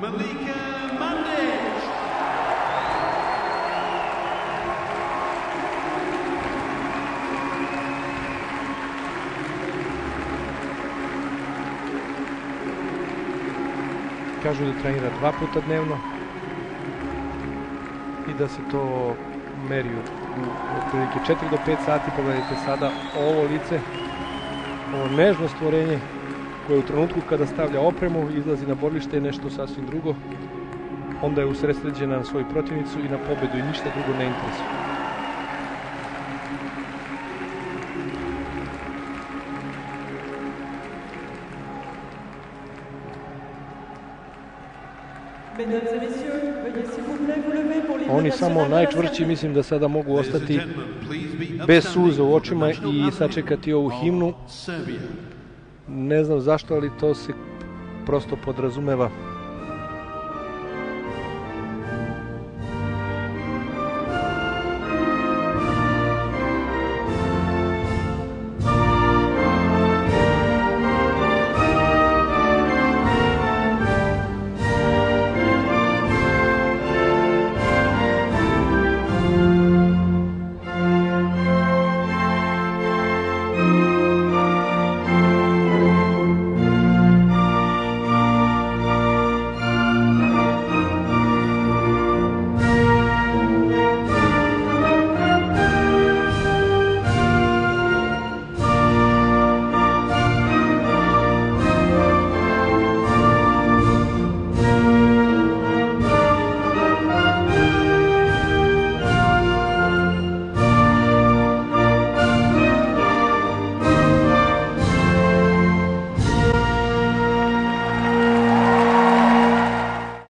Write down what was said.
Malika Mandić. Kažu da trenira 2 puta dnevno i da se to meri u otprilike 4 do 5 sati. Pogledajte sada ovo lice, ovo nežno stvorenje koje u trenutku kada stavlja opremu izlazi na borilište je nešto sasvim drugo. Onda je usredsređena na svoju protivnicu i na pobedu i ništa drugo ne interesuje. Oni samo najčvršći mislim da sada mogu ostati bez suza u očima i sačekati ovu himnu. Ne znam zašto, ali to se prosto podrazumeva